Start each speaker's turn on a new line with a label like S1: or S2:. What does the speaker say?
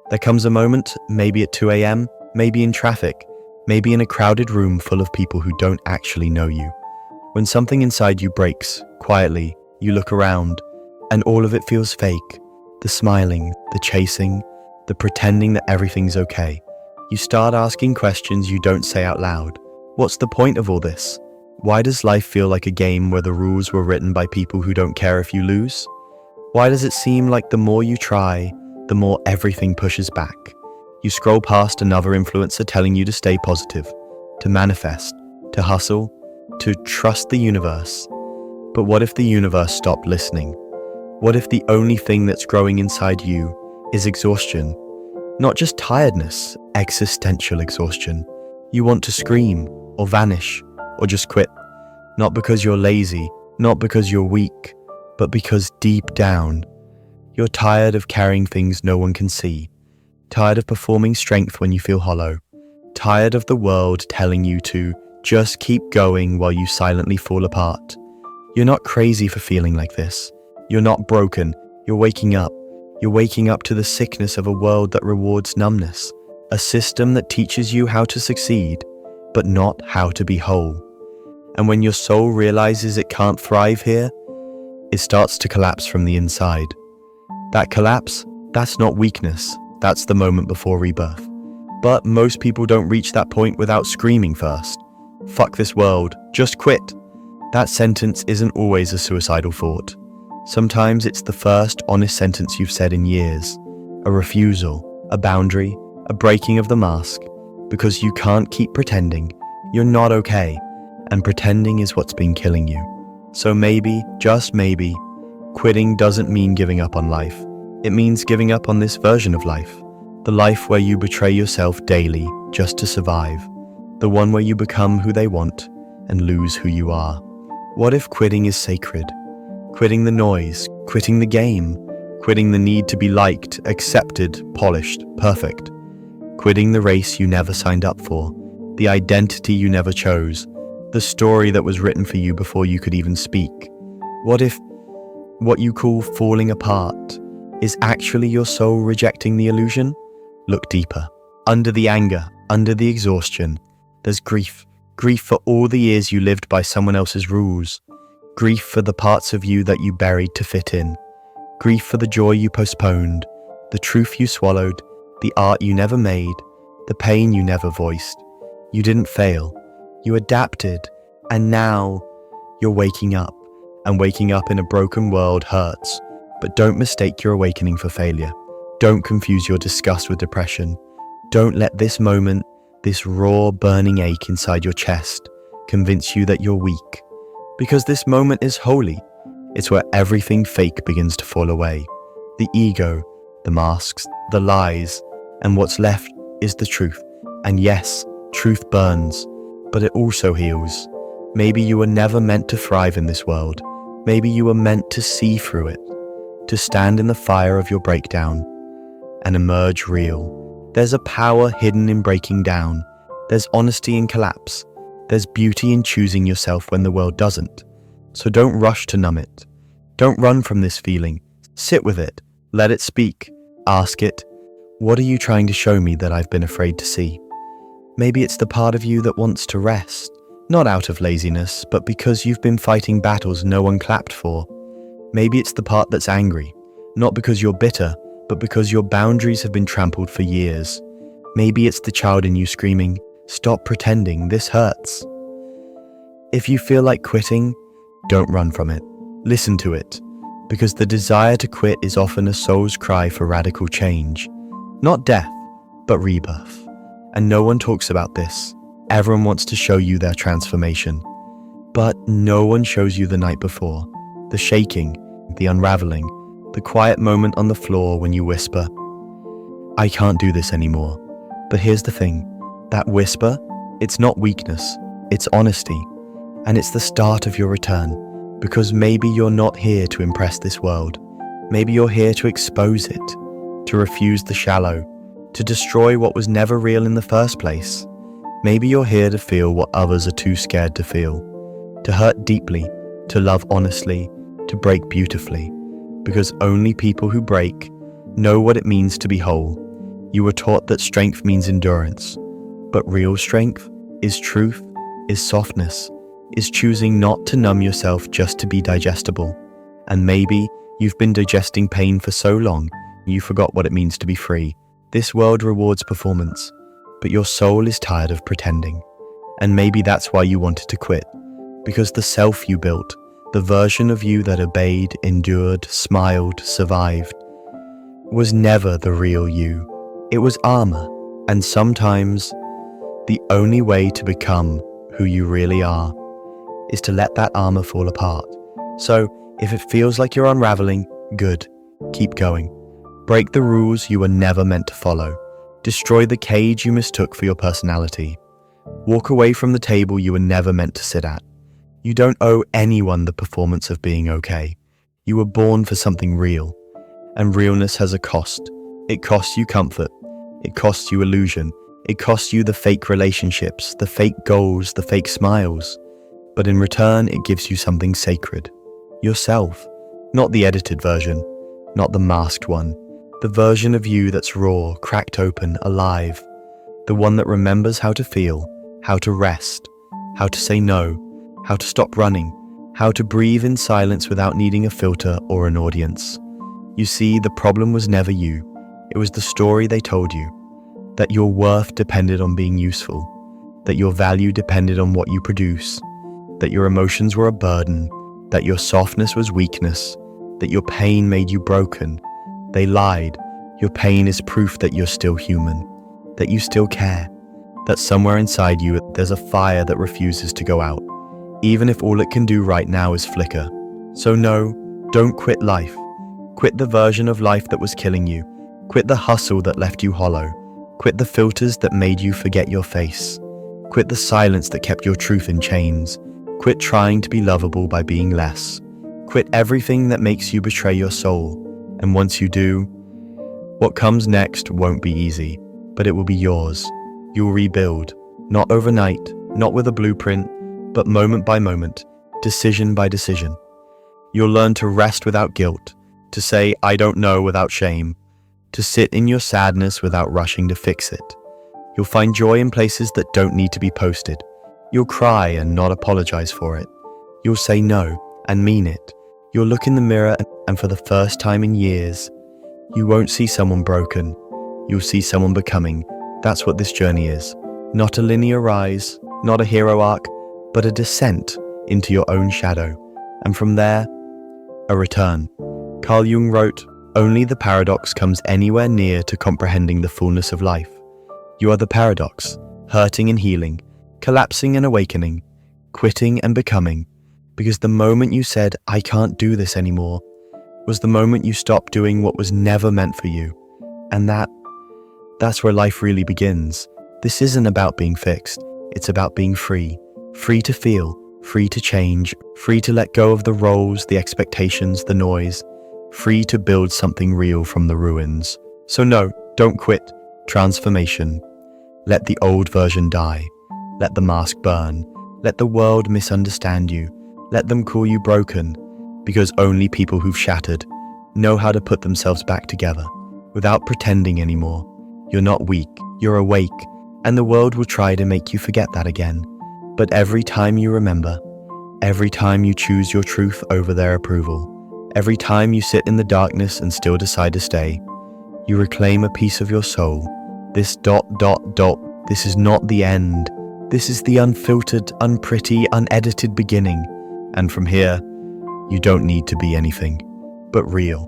S1: There comes a moment, maybe at 2 a.m., maybe in traffic, maybe in a crowded room full of people who don't actually know you, when something inside you breaks, quietly. You look around, and all of it feels fake. The smiling, the chasing, the pretending that everything's okay. You start asking questions you don't say out loud. What's the point of all this? Why does life feel like a game where the rules were written by people who don't care if you lose? Why does it seem like the more you try, the more everything pushes back? You scroll past another influencer telling you to stay positive, to manifest, to hustle, to trust the universe. But what if the universe stopped listening? What if the only thing that's growing inside you is exhaustion? Not just tiredness, existential exhaustion. You want to scream, or vanish, or just quit. Not because you're lazy, not because you're weak, but because deep down, you're tired of carrying things no one can see. Tired of performing strength when you feel hollow. Tired of the world telling you to just keep going while you silently fall apart. You're not crazy for feeling like this. You're not broken. You're waking up. You're waking up to the sickness of a world that rewards numbness. A system that teaches you how to succeed, but not how to be whole. And when your soul realizes it can't thrive here, it starts to collapse from the inside. That collapse, that's not weakness. That's the moment before rebirth. But most people don't reach that point without screaming first. Fuck this world. Just quit. That sentence isn't always a suicidal thought. Sometimes it's the first honest sentence you've said in years. A refusal, a boundary, a breaking of the mask. Because you can't keep pretending. You're not okay. And pretending is what's been killing you. So maybe, just maybe, quitting doesn't mean giving up on life. It means giving up on this version of life. The life where you betray yourself daily just to survive. The one where you become who they want and lose who you are. What if quitting is sacred? Quitting the noise, quitting the game, quitting the need to be liked, accepted, polished, perfect. Quitting the race you never signed up for, the identity you never chose, the story that was written for you before you could even speak. What if what you call falling apart is actually your soul rejecting the illusion? Look deeper. Under the anger, under the exhaustion, there's grief. Grief for all the years you lived by someone else's rules. Grief for the parts of you that you buried to fit in. Grief for the joy you postponed, the truth you swallowed, the art you never made, the pain you never voiced. You didn't fail. You adapted. And now you're waking up. And waking up in a broken world hurts. But don't mistake your awakening for failure. Don't confuse your disgust with depression. Don't let this moment, this raw, burning ache inside your chest, convince you that you're weak. Because this moment is holy. It's where everything fake begins to fall away. The ego, the masks, the lies, and what's left is the truth. And yes, truth burns, but it also heals. Maybe you were never meant to thrive in this world. Maybe you were meant to see through it, to stand in the fire of your breakdown and emerge real. There's a power hidden in breaking down. There's honesty in collapse. There's beauty in choosing yourself when the world doesn't. So don't rush to numb it. Don't run from this feeling. Sit with it. Let it speak. Ask it, what are you trying to show me that I've been afraid to see? Maybe it's the part of you that wants to rest, not out of laziness, but because you've been fighting battles no one clapped for. Maybe it's the part that's angry, not because you're bitter, but because your boundaries have been trampled for years. Maybe it's the child in you screaming, "Stop pretending, this hurts." If you feel like quitting, don't run from it. Listen to it, because the desire to quit is often a soul's cry for radical change. Not death, but rebirth. And no one talks about this. Everyone wants to show you their transformation. But no one shows you the night before. The shaking, the unraveling, the quiet moment on the floor when you whisper, "I can't do this anymore." But here's the thing, that whisper, it's not weakness, it's honesty. And it's the start of your return, because maybe you're not here to impress this world. Maybe you're here to expose it, to refuse the shallow, to destroy what was never real in the first place. Maybe you're here to feel what others are too scared to feel, to hurt deeply, to love honestly, to break beautifully. because only people who break know what it means to be whole. You were taught that strength means endurance, but real strength is truth, is softness, is choosing not to numb yourself just to be digestible. And maybe you've been digesting pain for so long, you forgot what it means to be free. This world rewards performance, but your soul is tired of pretending. And maybe that's why you wanted to quit, because the self you built, the version of you that obeyed, endured, smiled, survived, was never the real you. It was armor, and sometimes the only way to become who you really are is to let that armor fall apart. So, if it feels like you're unraveling, good, keep going. Break the rules you were never meant to follow. Destroy the cage you mistook for your personality. Walk away from the table you were never meant to sit at. You don't owe anyone the performance of being okay. You were born for something real, and realness has a cost. It costs you comfort. It costs you illusion. It costs you the fake relationships, the fake goals, the fake smiles. But in return, it gives you something sacred. Yourself. Not the edited version, not the masked one. The version of you that's raw, cracked open, alive. The one that remembers how to feel, how to rest, how to say no, how to stop running, how to breathe in silence without needing a filter or an audience. You see, the problem was never you. It was the story they told you. That your worth depended on being useful. That your value depended on what you produce. That your emotions were a burden. That your softness was weakness. That your pain made you broken. They lied. Your pain is proof that you're still human. That you still care. That somewhere inside you there's a fire that refuses to go out, even if all it can do right now is flicker. So no, don't quit life. Quit the version of life that was killing you. Quit the hustle that left you hollow. Quit the filters that made you forget your face. Quit the silence that kept your truth in chains. Quit trying to be lovable by being less. Quit everything that makes you betray your soul. And once you do, what comes next won't be easy, but it will be yours. You'll rebuild, not overnight, not with a blueprint, but moment by moment, decision by decision. You'll learn to rest without guilt, to say, I don't know without shame, to sit in your sadness without rushing to fix it. You'll find joy in places that don't need to be posted. You'll cry and not apologize for it. You'll say no and mean it. You'll look in the mirror and for the first time in years, you won't see someone broken. You'll see someone becoming. That's what this journey is. Not a linear rise, not a hero arc, but a descent into your own shadow. And from there, a return. Carl Jung wrote, only the paradox comes anywhere near to comprehending the fullness of life. You are the paradox, hurting and healing, collapsing and awakening, quitting and becoming, because the moment you said, I can't do this anymore, was the moment you stopped doing what was never meant for you. And that's where life really begins. This isn't about being fixed. It's about being free. Free to feel, free to change, free to let go of the roles, the expectations, the noise, free to build something real from the ruins. So no, don't quit. Transformation. Let the old version die. Let the mask burn. Let the world misunderstand you. Let them call you broken, because only people who've shattered know how to put themselves back together without pretending anymore. You're not weak, you're awake, and the world will try to make you forget that again. But every time you remember, every time you choose your truth over their approval, every time you sit in the darkness and still decide to stay, you reclaim a piece of your soul. This ... this is not the end. This is the unfiltered, unpretty, unedited beginning. And from here, you don't need to be anything but real.